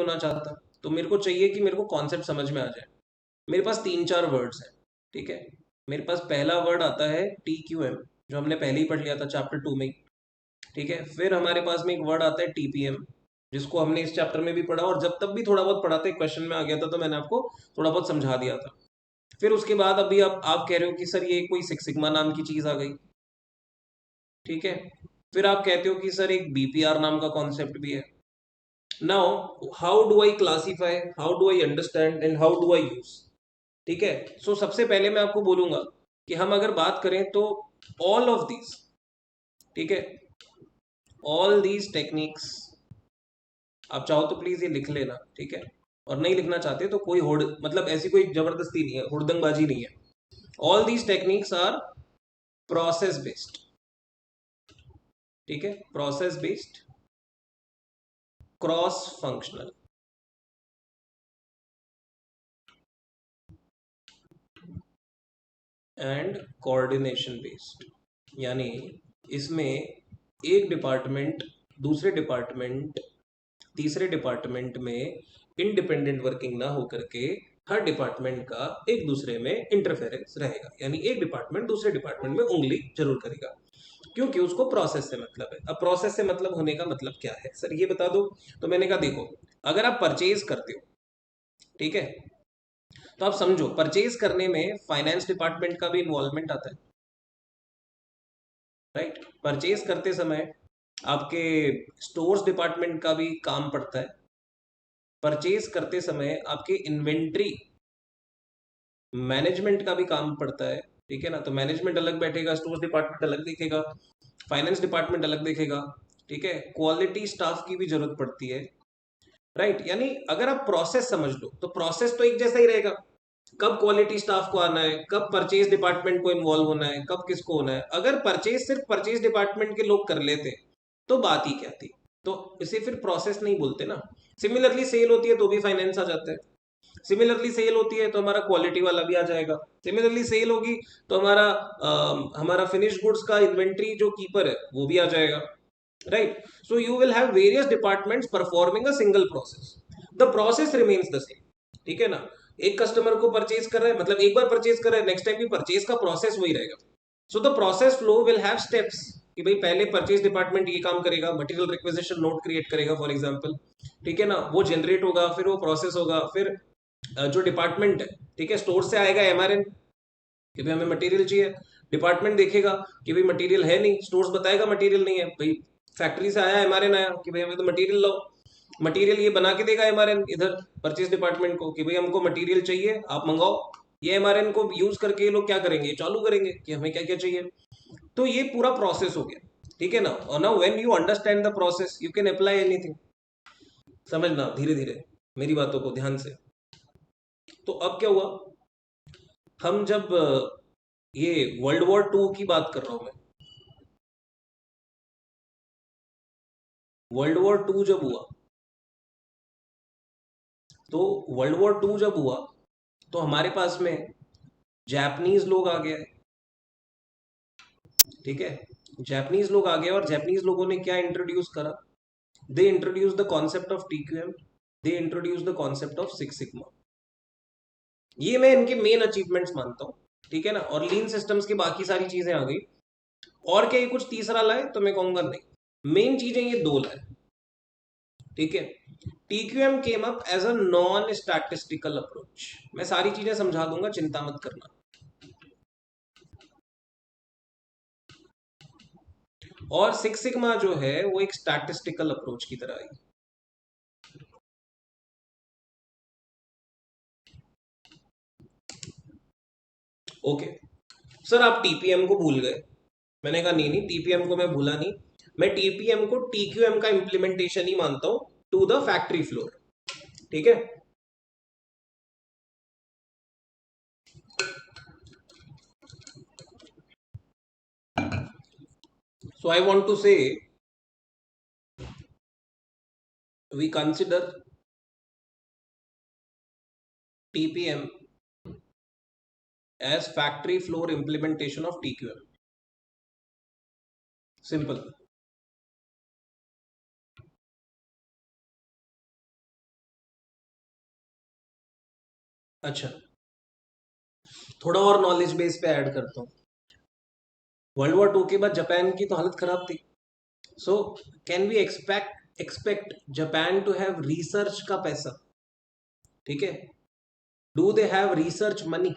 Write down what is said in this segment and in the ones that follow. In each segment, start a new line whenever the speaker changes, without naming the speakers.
होना चाहता, तो मेरे को चाहिए कि मेरे को कॉन्सेप्ट समझ में आ जाए। मेरे पास 3-4 वर्ड्स हैं, ठीक है। मेरे पास पहला वर्ड आता है TQM, जो हमने पहले ही पढ़ लिया था चैप्टर 2 में ही, ठीक है। फिर हमारे पास में एक वर्ड आता है TPM, जिसको हमने इस चैप्टर में भी पढ़ा, और जब तब भी थोड़ा बहुत पढ़ा था, क्वेश्चन में आ गया था तो मैंने आपको थोड़ा बहुत समझा दिया था। फिर उसके बाद अभी आप कह रहे हो कि सर ये कोई सिक्स सिग्मा नाम की चीज आ गई, ठीक है। फिर आप कहते हो कि सर एक BPR नाम का कॉन्सेप्ट भी है। Now how do I classify, how do I understand and how do I use, ठीक है। सो सबसे पहले मैं आपको बोलूंगा कि हम अगर बात करें तो ऑल ऑफ दीज, ठीक है, ऑल दीज टेक्निक्स, आप चाहो तो प्लीज ये लिख लेना, ठीक है। और नहीं लिखना चाहते तो कोई होड़, मतलब ऐसी कोई जबरदस्ती नहीं है, हुड़दंगबाजी नहीं है। All these techniques are process based, ठीक है, process based, cross functional and coordination based. यानी इसमें एक डिपार्टमेंट दूसरे डिपार्टमेंट तीसरे डिपार्टमेंट में इंडिपेंडेंट वर्किंग ना होकर के हर डिपार्टमेंट का एक दूसरे में इंटरफेरेंस रहेगा, यानी एक डिपार्टमेंट दूसरे डिपार्टमेंट में उंगली जरूर करेगा, क्योंकि उसको प्रोसेस से मतलब है। अब प्रोसेस से मतलब होने का मतलब क्या है सर, ये बता दो। तो मैंने कहा देखो, अगर आप परचेज करते हो, ठीक है, तो आप समझो परचेज करने में फाइनेंस डिपार्टमेंट का भी इन्वॉल्वमेंट आता है, राइट। परचेज करते समय आपके स्टोर्स डिपार्टमेंट का भी काम पड़ता है। परचेज करते समय आपके इन्वेंट्री मैनेजमेंट का भी काम पड़ता है, ठीक है ना। तो मैनेजमेंट अलग बैठेगा, स्टोर्स डिपार्टमेंट अलग देखेगा, फाइनेंस डिपार्टमेंट अलग देखेगा, ठीक है। क्वालिटी स्टाफ की भी जरूरत पड़ती है, राइट। यानी अगर आप प्रोसेस समझ लो तो प्रोसेस तो एक जैसा ही रहेगा। कब क्वालिटी स्टाफ को आना है, कब परचेज डिपार्टमेंट को इन्वॉल्व होना है, कब किसको होना है। अगर परचेज सिर्फ परचेज डिपार्टमेंट के लोग कर लेते तो बात ही क्या थी, तो इसे फिर प्रोसेस नहीं बोलते ना। सिमिलरली सेल होती है तो भी फाइनेंस आ जाता है, सिमिलरली सेल होती है तो हमारा क्वालिटी वाला भी आ जाएगा, सिमिलरली सेल होगी तो हमारा फिनिश गुड्स का इन्वेंट्री जो कीपर है वो भी आ जाएगा, right. So you will have various departments performing a single process, the process remains the same, ठीक है ना। एक कस्टमर को परचेज कर रहा है, मतलब एक बार परचेज कर रहा है, नेक्स्ट टाइम भी परचेज का प्रोसेस वही रहेगा। So the process flow will have steps, कि भाई पहले परचेज डिपार्टमेंट ये काम करेगा, मटेरियल रिक्वेजिशन नोट क्रिएट करेगा फॉर एग्जांपल, ठीक है ना, वो जनरेट होगा, फिर वो प्रोसेस होगा, फिर जो डिपार्टमेंट है, ठीक है, स्टोर से आएगा MRN कि भाई हमें मटेरियल चाहिए, डिपार्टमेंट देखेगा कि भाई मटेरियल है नहीं, स्टोर्स बताएगा मटेरियल नहीं है, भाई फैक्ट्री से आया MRN आया कि भाई हमें तो मटेरियल लाओ, मटेरियल ये बना के देगा MRN इधर परचेज डिपार्टमेंट को कि भाई हमको मटेरियल चाहिए आप मंगाओ। ये MRN को यूज करके ये लोग क्या करेंगे, चालू करेंगे कि हमें क्या क्या चाहिए। तो ये पूरा प्रोसेस हो गया, ठीक है ना। और now when you understand the process you can apply anything. समझना धीरे धीरे मेरी बातों को ध्यान से। तो अब क्या हुआ, हम जब ये वर्ल्ड वॉर 2 की बात कर रहा हूं मैं, वर्ल्ड वॉर 2 जब हुआ, तो वर्ल्ड वॉर 2 जब हुआ तो हमारे पास में जापानीज लोग आ गए, ठीक है। जापानीज लोग आ गए और जापानीज लोगों ने क्या इंट्रोड्यूस करा, they introduce the concept of TQM, they introduce the concept of six sigma. ये मैं इनके मेन अचीवमेंट्स मानता हूँ, ठीक है ना। और लीन सिस्टम्स की बाकी सारी चीजें आ गई, और क्या ये कुछ तीसरा लाए तो मैं कहूंगा नहीं, मेन चीजें ये दो लाए, ठीक है। TQM came up as a non statistical approach, मैं सारी चीजें समझा दूंगा, चिंता मत करना। और सिक्स सिग्मा जो है वो एक स्टैटिस्टिकल अप्रोच की तरह है। ओके सर, आप TPM को भूल गए। मैंने कहा नहीं नहीं, TPM को मैं भूला नहीं, मैं TPM को TQM का इंप्लीमेंटेशन ही मानता हूं टू द फैक्ट्री फ्लोर, ठीक है। So I want to say we consider TPM as factory floor implementation of TQM, simple. अच्छा, थोड़ा और नॉलेज बेस पे ऐड करता हूँ। वर्ल्ड वॉर टू के बाद जापान की तो हालत खराब थी। So can we expect Japan to have research का पैसा? ठीक है, do they have research money?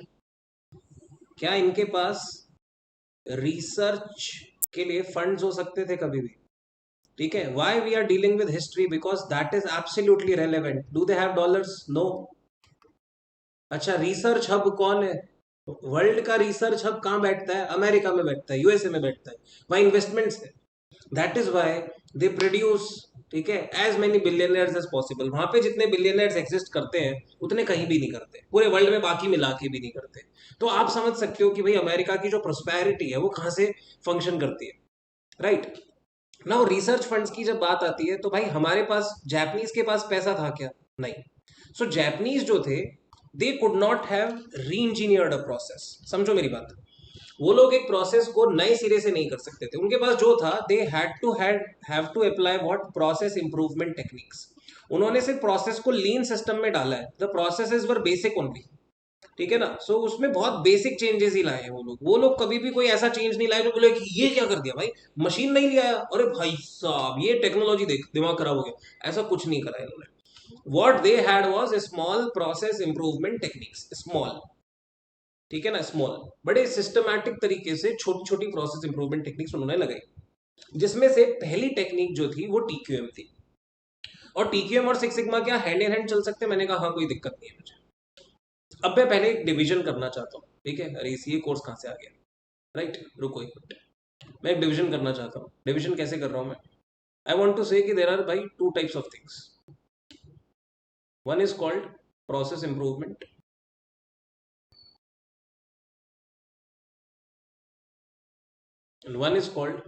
क्या इनके पास रिसर्च के लिए फंड्स हो सकते थे कभी भी? ठीक है, why we are dealing with history? Because that is absolutely relevant. Do they have dollars? No. अच्छा, रिसर्च हब कौन है? वर्ल्ड का रिसर्च हब कहाँ बैठता है? अमेरिका में बैठता है, यूएसए में बैठता है। वहां इन्वेस्टमेंट्स है। That is why they produce, ठीक है, as many billionaires as possible. वहां पे जितने बिलियनर्स एग्जिस्ट करते हैं उतने कहीं भी नहीं करते, पूरे वर्ल्ड में बाकी मिला के भी नहीं करते। तो आप समझ सकते हो कि भाई अमेरिका की जो प्रोस्पेरिटी है वो कहाँ से फंक्शन करती है, राइट? नाउ रिसर्च फंड्स की जब बात आती है तो भाई हमारे पास, जापानीज के पास पैसा था क्या? नहीं। सो जापानीज जो थे, दे कुड नॉट हैव री इंजीनियर्ड अ प्रोसेस। समझो मेरी बात। वो लोग एक प्रोसेस को नए सिरे से नहीं कर सकते थे। उनके पास जो था, they have to apply what? Process improvement techniques. उन्होंने सिर्फ प्रोसेस को लीन सिस्टम में डाला है। The processes were basic only, ठीक है ना? सो उसमें बहुत बेसिक चेंजेस ही लाए हैं वो लोग कभी भी कोई ऐसा चेंज नहीं लाए जो बोले कि ये क्या कर दिया भाई, मशीन नहीं ले आया, अरे भाई साहब ये टेक्नोलॉजी देख दिमाग खराब हो गया। ऐसा कुछ नहीं करा इन्होंने। What they had was small process improvement techniques, small, ठीक है ना, स्मॉल, बड़े सिस्टमैटिक तरीके से छोटी छोटी प्रोसेस इंप्रूवमेंट टेक्निक्स उन्होंने लगाई। जिसमें से पहली टेक्निक जो थी वो टीक्यूएम थी। और टीक्यूएम और सिक्स सिग्मा क्या हैंड इन हैंड चल सकते हैं? मैंने कहा हाँ, कोई दिक्कत नहीं है मुझे। अब मैं पहले एक डिवीजन करना चाहता हूँ, ठीक है? अरे इसी कोर्स कहाँ से आ गया, राइट? रुको एक मिनट। मैं एक डिवीजन करना चाहता हूँ। डिवीजन कैसे कर रहा हूँ मैं? आई वॉन्ट टू से कि देर आर भाई two types of things. One is called process improvement, and one is called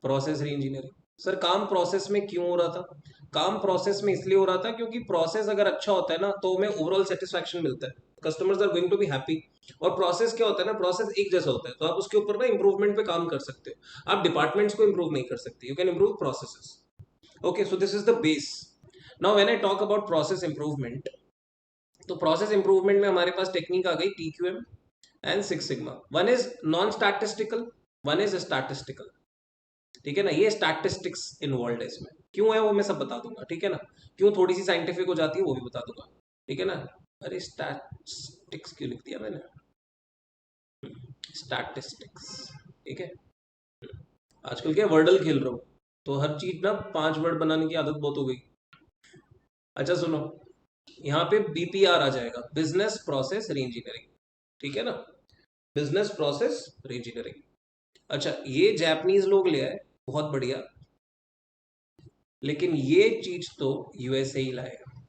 process री इंजीनियरिंग। सर काम प्रोसेस में क्यों हो रहा था? काम प्रोसेस में इसलिए हो रहा था क्योंकि प्रोसेस अगर अच्छा होता है ना तो हमें ओवरऑल सेटिस्फैक्शन मिलता है, customers are going to be happy. और प्रोसेस क्या होता है ना, प्रोसेस एक जैसा होता है तो आप उसके ऊपर ना इंप्रूवमेंट पे काम कर सकते हो। आप डिपार्टमेंट्स को इंप्रूव नहीं कर सकते, you can improve processes. Okay, so this is the base. Now when I talk about process improvement, तो प्रोसेस इंप्रूवमेंट में हमारे पास टेक्निक आ गई TQM and six sigma. One is non statistical, one is statistical, ठीक है ना? ये statistics involve है इसमें। क्यों है वो मैं सब बता दूंगा, ठीक है ना? क्यों थोड़ी सी साइंटिफिक हो जाती है वो भी बता दूंगा, ठीक है ना? अरे स्टैटिस्टिक्स क्यों लिख दिया मैंने? स्टैटिस्टिक्स, ठीक है। आजकल क्या वर्डल खेल रहा हूँ तो हर चीज ना 5 वर्ड बनाने की आदत बहुत हो गई। अच्छा सुनो, यहाँ पे बीपीआर आ जाएगा, बिजनेस प्रोसेस री इंजीनियरिंग, ठीक है ना? बिजनेस प्रोसेस री इंजीनियरिंग। अच्छा, ये जापानीज लोग ले आए, बहुत बढ़िया। लेकिन ये चीज तो यूएसए ही लाएगा,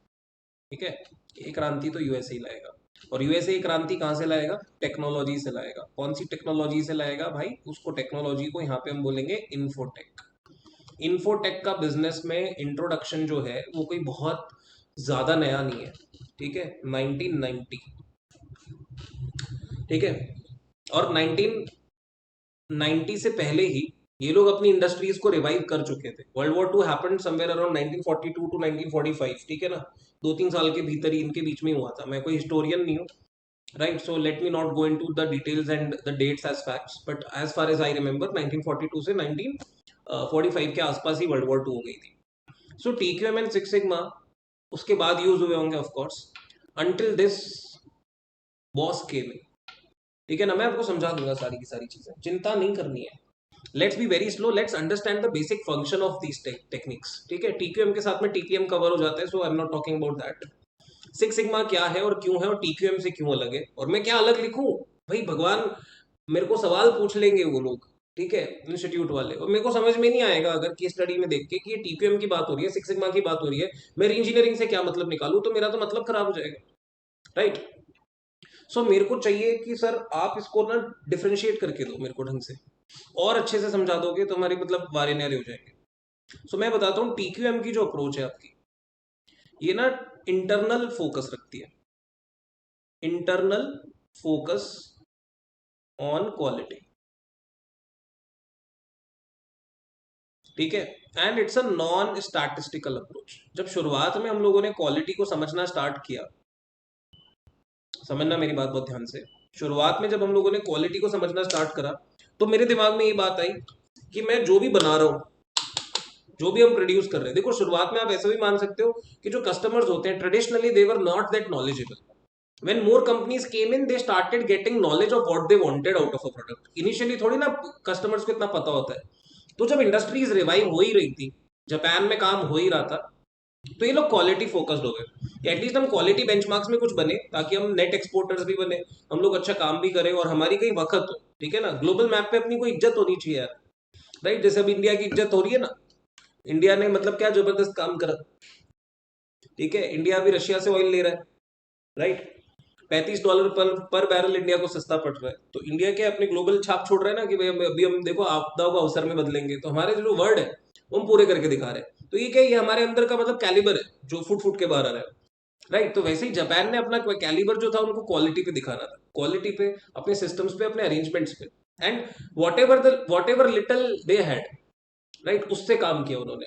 ठीक है? ये क्रांति तो यूएसए ही लाएगा। और यूएसए क्रांति कहाँ से लाएगा? टेक्नोलॉजी से लाएगा। कौन सी टेक्नोलॉजी से लाएगा भाई? उसको टेक्नोलॉजी को यहाँ पे हम बोलेंगे इन्फोटेक। इन्फोटेक का बिजनेस में इंट्रोडक्शन जो है वो कोई बहुत ज्यादा नया नहीं है, ठीक है? 1990, ठीक है? और 1990 से पहले ही ये लोग अपनी इंडस्ट्रीज को रिवाइव कर चुके थे। World war two happened somewhere around 1942 to 1945, ठीक है ना? 2-3 साल के भीतर ही इनके बीच में हुआ था। मैं कोई हिस्टोरियन नहीं हूँ, right? So let me not go into the details and the dates as facts, but as far as I remember 1942 से 1945 के आसपास ही वर्ल्ड वॉर टू हो गई थी। So TQM and six sigma उसके बाद यूज हुए होंगे of course, until this boss came in, ठीक है ना? मैं आपको समझा दूंगा सारी की सारी चीजें, चिंता नहीं करनी है। Let's be very slow, let's understand the basic function of these techniques, ठीक है? टीक्यूएम के साथ में टीपीएम कवर हो जाता है, so I am not talking about that. Six sigma क्या है और क्यों है और टीक्यूएम से क्यों अलग है, और मैं क्या अलग लिखूं? भाई भगवान, मेरे को सवाल पूछ लेंगे वो लोग, ठीक है, इंस्टीट्यूट वाले, और मेरे को समझ में नहीं आएगा अगर केस स्टडी में देख के कि ये टीक्यूएम की बात हो रही है, सिक्स सिग्मा की बात हो रही है, मैं इंजीनियरिंग से क्या मतलब निकालूं, तो मेरा तो मतलब खराब हो जाएगा, राइट? सो मेरे को चाहिए कि सर आप इसको ना डिफरेंशिएट करके दो मेरे को ढंग से, और अच्छे से समझा दोगे तो हमारी मतलब वारे न्यारे हो जाएंगे। सो मैं बताता हूँ टीक्यूएम की जो अप्रोच है आपकी, ये ना इंटरनल फोकस रखती है, इंटरनल फोकस ऑन क्वालिटी, ठीक है? And it's a non statistical approach. जब शुरुआत में हम लोगों ने क्वालिटी को समझना स्टार्ट किया समझना मेरी बात बहुत ध्यान से। शुरुआत में जब हम लोगों ने क्वालिटी को समझना स्टार्ट करा, तो मेरे दिमाग में ये बात आई कि मैं जो भी बना रहा हूँ, जो भी हम प्रोड्यूस कर रहे हैं, देखो शुरुआत में आप ऐसा भी मान सकते हो कि जो कस्टमर्स होते हैं traditionally they were not that knowledgeable. When more companies came in, they started getting knowledge of what they wanted out of a product. Initially थोड़ी ना कस्टमर्स को इतना पता होता है। तो जब इंडस्ट्रीज रिवाइव हो ही रही थी, जापान में काम हो ही रहा था, तो ये लोग क्वालिटी फोकस्ड हो गए। एटलीस्ट हम क्वालिटी बेंचमार्क्स में कुछ बने, ताकि हम नेट एक्सपोर्टर्स भी बने, हम लोग अच्छा काम भी करें और हमारी कहीं वक्त हो। ठीक है ना, ग्लोबल मैप पे अपनी कोई इज्जत होनी चाहिए यार। राइट, जैसे अब इंडिया की इज्जत हो रही है ना, इंडिया ने मतलब क्या जबरदस्त काम करा। ठीक है, इंडिया अभी रशिया से ऑयल ले रहा है। राइट, $35 पर बैरल इंडिया को सस्ता पड़ रहा है। तो इंडिया क्या अपने ग्लोबल छाप छोड़ रहा है ना कि भाई अभी हम देखो आपदाओं को अवसर में बदलेंगे। तो हमारे जो वर्ड है वो हम पूरे करके दिखा रहे हैं। तो ये क्या, ये हमारे अंदर का मतलब कैलिबर है जो फुट फुट के बाहर आ रहा है। राइट, तो वैसे ही जापान ने अपना कैलिबर जो था उनको क्वालिटी पे दिखाना था, क्वालिटी पे, अपने सिस्टम्स पे, अपने अरेंजमेंट्स पे, and what ever little they had, right, उससे काम किया उन्होंने।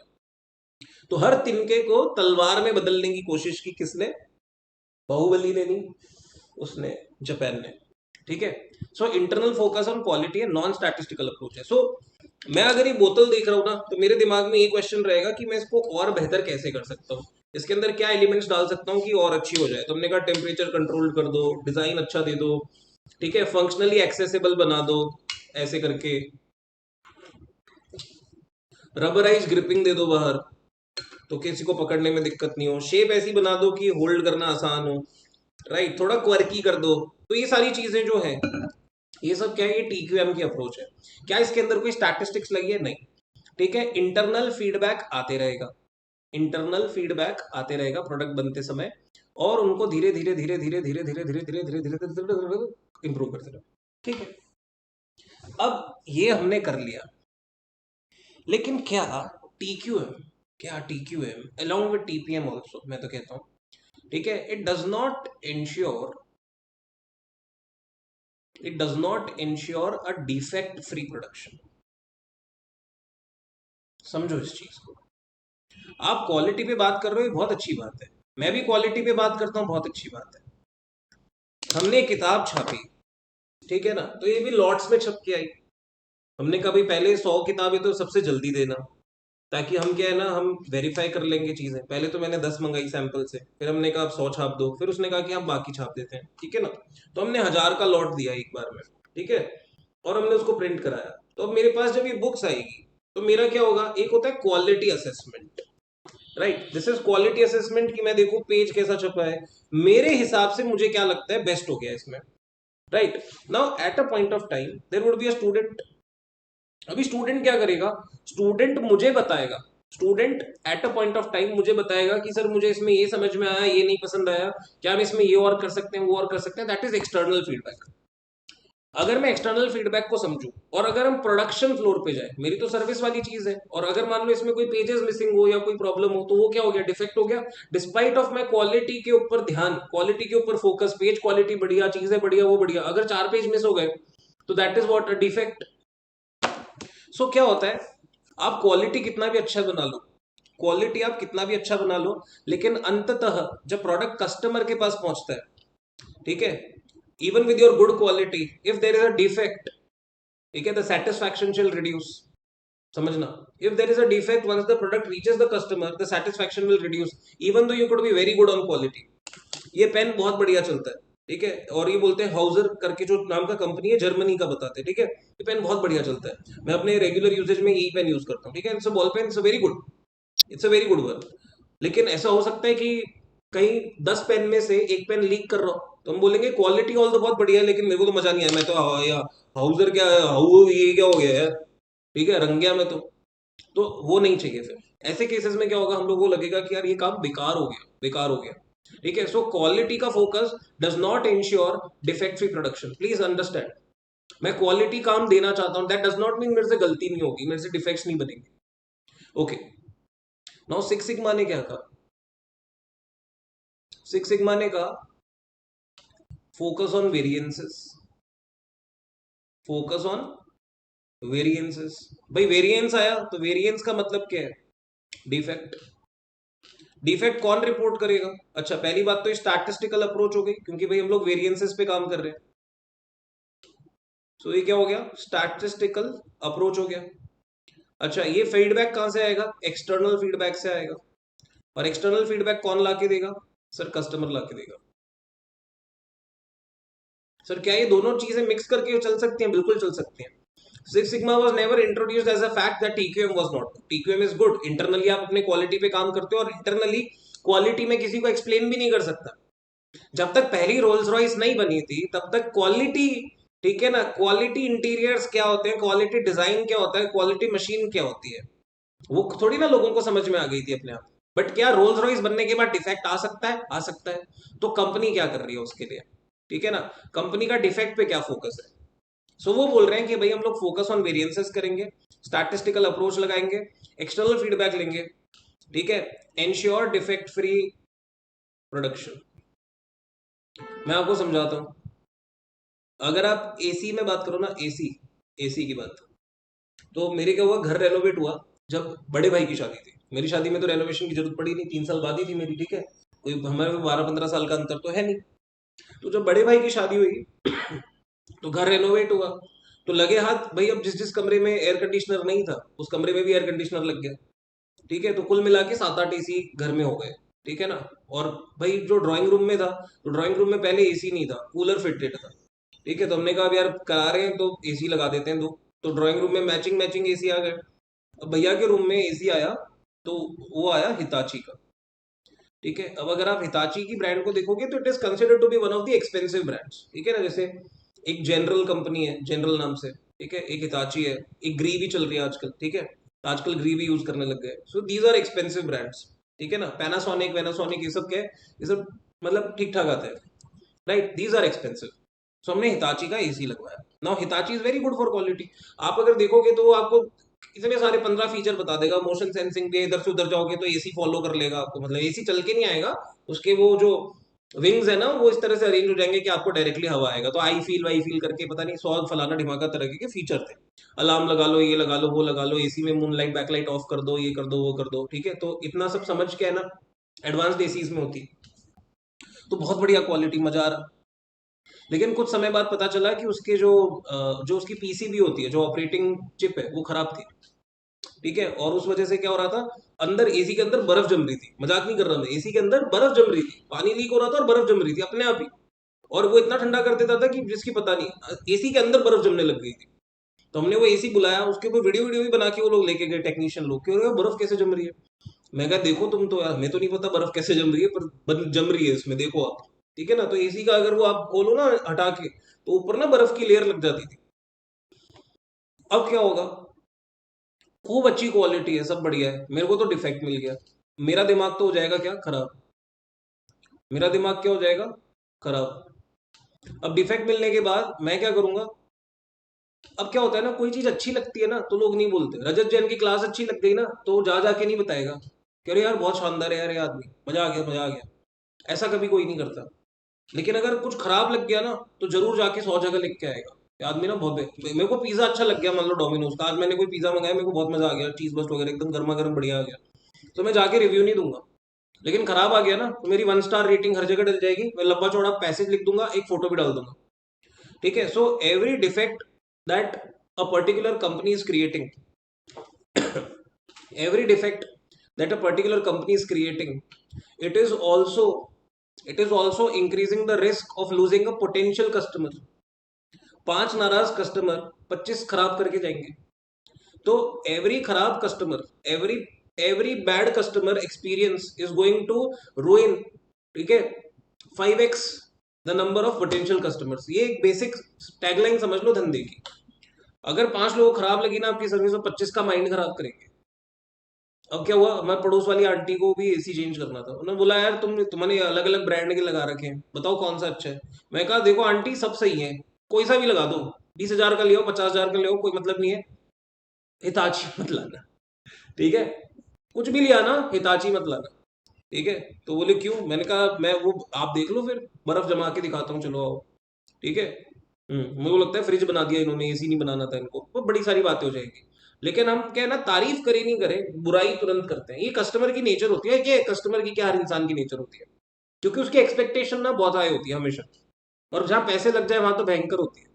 तो हर तिनके को तलवार में बदलने की कोशिश की किसने? बाहुबली ने नहीं, उसने, जापान ने। ठीक है, so internal focus on quality है, नॉन स्टैटिस्टिकल अप्रोच है। सो मैं अगर ये बोतल देख रहा हूँ ना, तो मेरे दिमाग में ये क्वेश्चन रहेगा कि मैं इसको और बेहतर कैसे कर सकता हूँ, इसके अंदर क्या एलिमेंट्स डाल सकता हूँ कि और अच्छी हो जाए। तो हमने कहा टेम्परेचर कंट्रोल कर दो, डिजाइन अच्छा दे दो, ठीक है, फंक्शनली एक्सेसिबल बना दो, ऐसे करके रबराइज ग्रिपिंग दे दो बाहर, तो किसी को पकड़ने में दिक्कत नहीं हो, शेप ऐसी बना दो कि होल्ड करना आसान हो, राइट, थोड़ा क्वर्की कर दो। तो ये सारी चीजें जो है, ये सब क्या है, ये टीक्यूएम की अप्रोच है। क्या इसके अंदर कोई स्टैटिस्टिक्स लगी है? नहीं। ठीक है, इंटरनल फीडबैक आते रहेगा, इंटरनल फीडबैक आते रहेगा प्रोडक्ट बनते समय, और उनको धीरे धीरे धीरे धीरे धीरे धीरे धीरे धीरे धीरे धीरे धीरे इंप्रूव करते रहो। ठीक है, अब ये हमने कर लिया, लेकिन क्या टीक्यूएम, क्या TQM along with TPM also, मैं तो कहता हूं, ठीक है, it does not ensure a defect free production। समझो इस चीज को। आप क्वालिटी पे बात कर रहे हो, बहुत अच्छी बात है, मैं भी क्वालिटी पे बात करता हूँ, बहुत अच्छी बात है। हमने एक किताब छापी, ठीक है ना, तो ये भी लॉट्स में छप के आई। हमने कभी पहले 100 किताबें तो सबसे जल्दी देना, ताकि हम क्या है ना, हम वेरीफाई कर लेंगे चीजें। पहले तो मैंने 10 मंगाई सैंपल से, फिर हमने कहा आप 100 छाप दो, फिर उसने कहा कि हम बाकी छाप देते हैं, ठीक है ना। तो हमने 1000 का लॉट दिया एक बार में, ठीक है, और हमने उसको प्रिंट कराया। तो अब मेरे पास जब ये बुक्स आएगी, तो मेरा क्या होगा, एक होता है quality assessment. Right, this is quality assessment, कि मैं देखूं पेज कैसा छपा है, मेरे हिसाब से मुझे क्या लगता है बेस्ट हो गया इसमें। Right, now at a point of time there would be a student. अभी स्टूडेंट क्या करेगा, स्टूडेंट मुझे बताएगा, student at a point of time मुझे बताएगा कि सर मुझे इसमें ये समझ में आया, ये नहीं पसंद आया, क्या हम इसमें ये और कर सकते हैं, वो और कर सकते हैं। That is external feedback. अगर मैं एक्सटर्नल फीडबैक को समझूं, और अगर हम प्रोडक्शन फ्लोर पे जाए, मेरी तो सर्विस वाली चीज है, और अगर मान लो इसमें कोई पेजेस मिसिंग हो या कोई प्रॉब्लम हो, तो वो क्या हो गया, डिफेक्ट हो गया। डिस्पाइट ऑफ मैं क्वालिटी के ऊपर ध्यान, क्वालिटी के ऊपर फोकस, पेज क्वालिटी बढ़िया, चीजें बढ़िया, वो बढ़िया, अगर 4 पेज मिस हो गए, तो that is what, a defect. So क्या होता है, आप क्वालिटी कितना भी अच्छा बना लो, क्वालिटी आप कितना भी अच्छा बना लो, लेकिन अंततः जब प्रोडक्ट कस्टमर के पास पहुंचता है, ठीक है, even with your good quality, if there is a defect, ठीक है, द सेटिस्फैक्शन विल रिड्यूस। समझना, if there is a defect, once the product reaches the customer, the satisfaction will reduce, even though you could be very good on quality. ये pen बहुत बढ़िया चलता है, ठीक है, और ये बोलते हैं हाउजर करके जो नाम का कंपनी है, जर्मनी का बताते हैं, ठीक है, ये पेन बहुत बढ़िया चलता है, मैं अपने रेगुलर यूजेज में यही पेन यूज करता हूँ, ठीक है, it's a ball pen, it's a very good, it's a very good one. लेकिन ऐसा हो सकता है कि कहीं 10 पेन में से एक पेन लीक कर रहा हो, तो हम बोलेंगे क्वालिटी ऑल तो बहुत बढ़िया है, लेकिन मेरे को तो मजा नहीं आया, मैं तो हाउजर क्या है, हाउ ये क्या हो गया है, ठीक है, रंग गया मैं तो वो नहीं चाहिए। फिर ऐसे केसेस में क्या होगा, हम लोगों को लगेगा कि यार ये काम बेकार हो गया, बेकार हो गया। ठीक है, सो क्वालिटी का focus does not ensure defect free production, please understand. मैं क्वालिटी काम देना चाहता हूं, दैट डज नॉट मीन मेरे से गलती नहीं होगी, मेरे से डिफेक्ट्स नहीं बनेंगे। ओके, नाउ सिक्स सिग्मा ने क्या कहा, सिक्स सिग्मा ने कहा focus on variances, focus on variances. भाई वेरिएंस आया तो वेरिएंस का मतलब क्या है, डिफेक्ट। डिफेक्ट कौन रिपोर्ट करेगा? अच्छा, पहली बात तो स्टैटिस्टिकल अप्रोच हो गई, क्योंकि भाई हम लोग वेरिएंसेस पे काम कर रहे हैं। तो ये क्या हो गया? स्टैटिस्टिकल अप्रोच हो गया। अच्छा, ये फीडबैक कहां से आएगा? एक्सटर्नल फीडबैक से आएगा। और एक्सटर्नल फीडबैक कौन लाके देगा? सर कस्टमर लाके देगा। सर क्या ये दोनों चीजें मिक्स करके चल सकती हैं? बिल्कुल चल सकती हैं। Six Sigma was never introduced as a fact that TQM was not. TQM is good. Internally आप अपने क्वालिटी पे काम करते हो और इंटरनली क्वालिटी में किसी को एक्सप्लेन भी नहीं कर सकता। जब तक पहली रोल्स रॉयस नहीं बनी थी तब तक क्वालिटी, ठीक है ना, क्वालिटी इंटीरियर्स क्या होते हैं, क्वालिटी डिजाइन क्या होता है, क्वालिटी मशीन क्या होती है, वो थोड़ी ना लोगों को समझ में आ गई थी अपने आप। बट क्या रोल्स रॉयस बनने के बाद डिफेक्ट आ सकता है? आ सकता है। तो कंपनी क्या कर रही है उसके लिए? ठीक है ना, कंपनी का डिफेक्ट पे क्या फोकस है? सो वो बोल रहे हैं कि भाई हम लोग फोकस ऑन वेरिएंसेस करेंगे, स्टैटिस्टिकल अप्रोच लगाएंगे, एक्सटर्नल फीडबैक लेंगे, ठीक है, एंश्योर डिफेक्ट फ्री प्रोडक्शन। मैं आपको समझाता हूं। अगर आप एसी में बात करो ना, एसी, एसी की बात, तो मेरे क्या हुआ, घर रेनोवेट हुआ जब बड़े भाई की शादी थी। मेरी शादी में तो रेनोवेशन की जरूरत पड़ी नहीं, 3 साल बाद ही थी मेरी, ठीक है, कोई हमारे 12-15 साल का अंतर तो है नहीं। तो जब बड़े भाई की शादी हुई तो घर रेनोवेट हुआ, तो लगे हाथ भाई, अब जिस जिस कमरे में एयर कंडीशनर नहीं था उस कमरे में भी एयर कंडीशनर लग गया। ठीक है, तो कुल मिला के 7-8 एसी घर में हो गए। ठीक है ना। और भाई जो ड्राइंग रूम में था, तो ड्राइंग रूम में पहले एसी नहीं था, कूलर फिटेड था। ठीक है, तो हमने कहा अब यार करा रहे हैं तो एसी लगा देते हैं दो। तो ड्राइंग रूम में मैचिंग मैचिंग एसी आ गए। अब भैया के रूम में एसी आया, तो वो आया हिताची का। ठीक है, अब अगर आप हिताची की ब्रांड को देखोगे तो it is considered to be one of the expensive brands. ठीक है ना, जैसे एक जनरल कंपनी है, जनरल नाम से, ठीक है, एक हिताची है, एक ग्री भी चल रही है आजकल। ठीक है, आजकल ग्री भी यूज करने लग गए। So these are expensive brands. ठीक है ना, पैनासोनिक वैनासोनिक ये सब क्या है, ये सब मतलब ठीक ठाक आते हैं, राइट, दीज आर एक्सपेंसिव। सो हमने हिताची का एसी लगवाया। Now Hitachi is very good for quality. आप अगर देखोगे तो वो आपको इतने सारे 15 फीचर बता देगा, मोशन सेंसिंग के, इधर से उधर जाओगे तो एसी फॉलो कर लेगा आपको, मतलब एसी चल के नहीं आएगा, उसके वो जो विंग्स है ना वो इस तरह से अरेंज हो जाएंगे कि आपको डायरेक्टली हवा आएगा। तो आई फील वाई फील करके पता नहीं 100 फलाना ढिमाका तरह के फीचर थे। अलार्म लगा लो, ये लगा लो, वो लगा लो, एसी में मून लाइट बैकलाइट ऑफ कर दो, ये कर दो, वो कर दो। ठीक है, तो इतना सब समझ के है ना, एडवांस्ड एसीज में होती, तो बहुत बढ़िया क्वालिटी, मजा आ रहा। लेकिन कुछ समय बाद पता चला कि उसके जो उसकी पीसीबी होती है, जो ऑपरेटिंग चिप है, वो खराब थी। ठीक है, और उस वजह से क्या हो रहा था, अंदर एसी के अंदर बर्फ जम रही थी, मजाक नहीं कर रहा मैं, एसी के अंदर बर्फ जम रही थी, पानी लीक हो रहा था और बर्फ जम रही थी अपने आप ही। और वो इतना ठंडा कर देता था कि जिसकी पता नहीं, एसी के अंदर बर्फ जमने लग गई थी। तो हमने वो एसी बुलाया, उसके ऊपर वीडियो वीडियो भी बना के वो लोग लेके गए, टेक्नीशियन लोग, क्यों बर्फ कैसे जम रही है। मैं कहा देखो तुम तो, यार हमें तो नहीं पता बर्फ कैसे जम रही है, पर जम रही है इसमें, देखो आप। ठीक है ना, तो एसी का अगर वो आप खोलो ना हटा के, तो ऊपर ना बर्फ की लेयर लग जाती थी। अब क्या होगा, खूब अच्छी क्वालिटी है, सब बढ़िया है, मेरे को तो डिफेक्ट मिल गया, मेरा दिमाग तो हो जाएगा क्या खराब, मेरा दिमाग क्या हो जाएगा खराब। अब डिफेक्ट मिलने के बाद मैं क्या करूंगा? अब क्या होता है ना, कोई चीज अच्छी लगती है ना तो लोग नहीं बोलते। रजत जैन की क्लास अच्छी लग गई ना तो जा जाके नहीं बताएगा कि अरे यार बहुत शानदार है यार ये आदमी, मजा आ गया, मजा आ गया। ऐसा कभी कोई नहीं करता। लेकिन अगर कुछ खराब लग गया ना तो जरूर जाके 100 जगह लिख के आएगा कि आदमी ना बहुत मेरे को पिज्जा अच्छा लग गया, मान लो डोमिनोज का, आज मैंने कोई पिज्जा मंगाया, मेरे को बहुत मजा आ गया, चीज बस्ट वगैरह एकदम गर्मा गर्म बढ़िया आ गया, तो मैं जाके रिव्यू नहीं दूंगा। लेकिन खराब आ गया ना तो मेरी 1 स्टार रेटिंग हर जगह डल जाएगी, मैं लंबा चौड़ा पैसेज लिख दूंगा, एक फोटो भी डाल दूंगा। ठीक है, so every defect that a particular company is creating, every defect that a particular company is creating, it is also it is also increasing the risk of losing a potential customer। 5 नाराज customer 25 खराब करके जाएंगे। तो every खराब customer, every every bad customer experience is going to ruin, ठीक है, 5x the number of potential customers. ये एक बेसिक टैगलाइन समझ लो धंधे की। अगर 5 लोगों को खराब लगी ना आपकी सर्विस, तो 25 का माइंड खराब करेंगे। अब क्या हुआ, हमारे पड़ोस वाली आंटी को भी एसी चेंज करना था, उन्होंने बोला यार तुम्हारे अलग अलग ब्रांड के लगा रखे हैं, बताओ कौन सा अच्छा है। मैं कहा देखो आंटी सब सही है, कोई सा भी लगा दो, 20,000 का ले 50,000 का ले, कोई मतलब नहीं है, हिताची मत लाना। ठीक है, कुछ भी लिया ना, हिताची मत लाना। ठीक है, तो बोले क्यों, मैंने कहा मैं वो आप देख लो, फिर बर्फ जमा के दिखाता हूँ, चलो आओ। ठीक है, मेरे को लगता है फ्रिज बना दिया इन्होंने, एसी नहीं बनाना था इनको, वो बड़ी सारी बातें हो जाएगी। लेकिन हम क्या है ना, तारीफ करें नहीं करें, बुराई तुरंत करते हैं। ये कस्टमर की नेचर होती है, ये कस्टमर की क्या, हर इंसान की नेचर होती है, क्योंकि उसकी एक्सपेक्टेशन ना बहुत हाई होती है हमेशा, और जहां पैसे लग जाए वहां तो भयंकर होती है।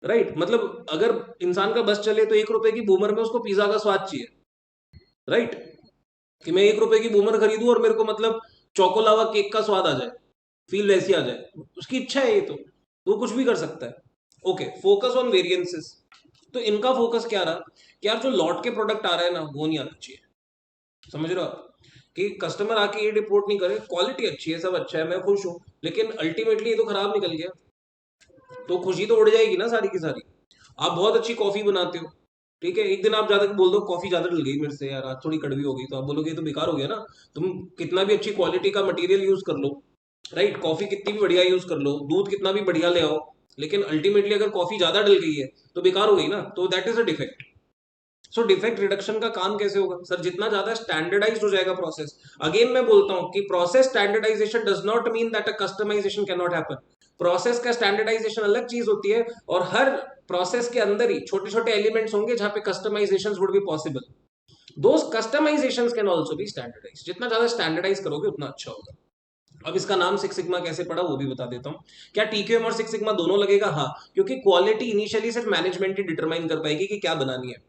राइट, मतलब अगर इंसान का बस चले तो 1 रुपए की बूमर में उसको पिज्जा का स्वाद चाहिए। राइट, कि मैं 1 रुपए की बूमर खरीदूं और मेरे को मतलब चोकोलावा केक का स्वाद आ जाए, फील वैसी आ जाए, उसकी इच्छा है ये तो वो कुछ भी कर सकता है। Okay, focus on variances. तो इनका फोकस क्या रहा कि यार जो लॉट के प्रोडक्ट आ रहा है ना वो नहीं आना चाहिए। समझ रहे हो आप, कि कस्टमर आके ये रिपोर्ट नहीं करे क्वालिटी अच्छी है, सब अच्छा है, मैं खुश हूँ, लेकिन अल्टीमेटली ये तो खराब निकल गया, तो खुशी तो उड़ जाएगी ना सारी की सारी। आप बहुत अच्छी कॉफी बनाते हो, ठीक है, एक दिन आप ज्यादा बोल दो कॉफी ज्यादा डल गई मेरे से यार, आज थोड़ी कड़वी हो गई, तो आप बोलोगे ये तो बेकार हो गया ना। तुम कितना भी अच्छी क्वालिटी का मटेरियल यूज कर लो, राइट, कॉफी कितनी भी बढ़िया यूज कर लो, दूध कितना भी बढ़िया ले आओ, लेकिन अल्टीमेटली अगर कॉफी ज्यादा डल गई है तो बेकार हो गई ना, तो that is a defect. So defect reduction का काम कैसे होगा सर, जितना ज्यादा स्टैंडर्डाइज्ड हो जाएगा प्रोसेस। अगेन मैं बोलता हूं कि process standardisation does not mean that a customisation can not happen. Process का स्टैंडर्डाइजेशन अलग चीज होती है, और हर प्रोसेस के अंदर ही छोटे छोटे एलिमेंट्स होंगे जहां पे customisation would be possible. Those customisation can also be standardise, जितना ज्यादा स्टैंडर्डाइज करोगे उतना अच्छा होगा। अब इसका नाम सिक्स सिग्मा कैसे पड़ा वो भी बता देता हूँ। क्या टीक्यूएम और सिक्स सिग्मा दोनों लगेगा? हाँ, क्योंकि क्वालिटी इनिशियली सिर्फ मैनेजमेंट ही डिटरमाइन कर पाएगी कि क्या बनानी है।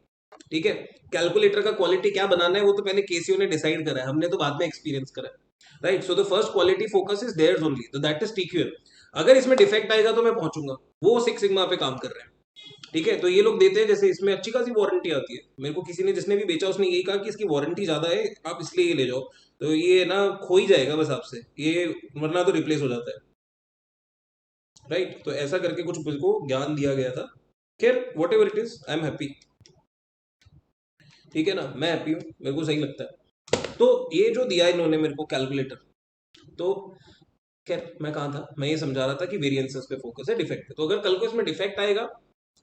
ठीक है, कैलकुलेटर का क्वालिटी क्या बनाना है वो तो पहले केसीओ ने डिसाइड करा है, हमने तो बाद में एक्सपीरियंस करा है। Right, so the first quality focus is theirs only, तो दैट इज टीक्यूएम। अगर इसमें डिफेक्ट आएगा तो मैं पहुंचूंगा, वो सिक्स सिग्मा पे काम कर रहे हैं। ठीक है, तो ये लोग देते हैं, जैसे इसमें अच्छी खासी वारंटी आती है, मेरे को किसी ने जिसने भी बेचा उसने यही कहा कि इसकी वारंटी ज्यादा है, आप इसलिए ये ले जाओ, तो ये ना खो ही जाएगा बस आपसे ये, वरना तो रिप्लेस हो जाता है। राइट, तो ऐसा करके कुछ मेरे को ज्ञान दिया गया था। खैर what ever it is, I am happy. ठीक है ना, मैं हैप्पी हूँ, मेरे को सही लगता है। तो ये जो दिया इन्होंने मेरे को कैलकुलेटर, तो खैर मैं कहाँ था, मैं ये समझा रहा था कि वेरिएंसेस पे फोकस है, डिफेक्ट पे, तो अगर कल को इसमें डिफेक्ट आएगा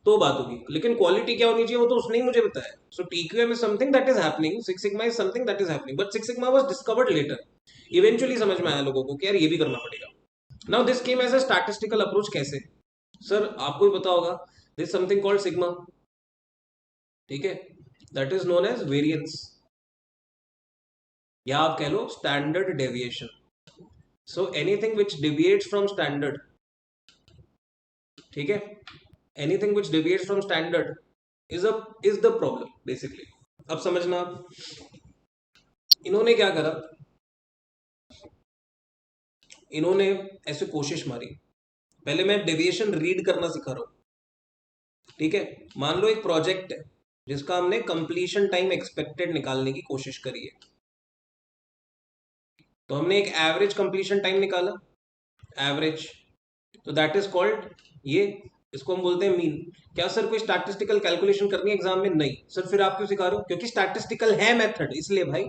तो बात होगी, लेकिन क्वालिटी क्या होनी चाहिए वो तो उसने ही मुझे बताया। So TQM is something that is happening, six sigma is something that is happening, but six sigma was discovered later. Eventually समझ में आया लोगों को कि यार ये भी करना पड़ेगा। Now this came as a statistical approach. कैसे सर, आपको ही पता होगा, दिस समथिंग कॉल्ड सिग्मा, ठीक है, that is known as variance, या आप कह लो standard deviation. So anything which deviates from standard, ठीक है, anything which deviates from standard is the problem basically. अब समझना, इन्होंने क्या करा, इन्होंने ऐसे कोशिश मारी, पहले मैं डेविएशन रीड करना सिखा रहा हूं। ठीक है, मान लो एक प्रोजेक्ट है जिसका हमने कंप्लीशन टाइम एक्सपेक्टेड निकालने की कोशिश करी है, तो हमने एक एवरेज कंप्लीशन टाइम निकाला, एवरेज, तो दैट इज कॉल्ड ये, इसको हम बोलते हैं मीन। क्या सर कोई स्टैटिस्टिकल कैलकुलेशन करनी है एग्जाम में? नहीं सर, फिर आप क्यों सिखा रहे हो? क्योंकि स्टैटिस्टिकल है मेथड, इसलिए भाई।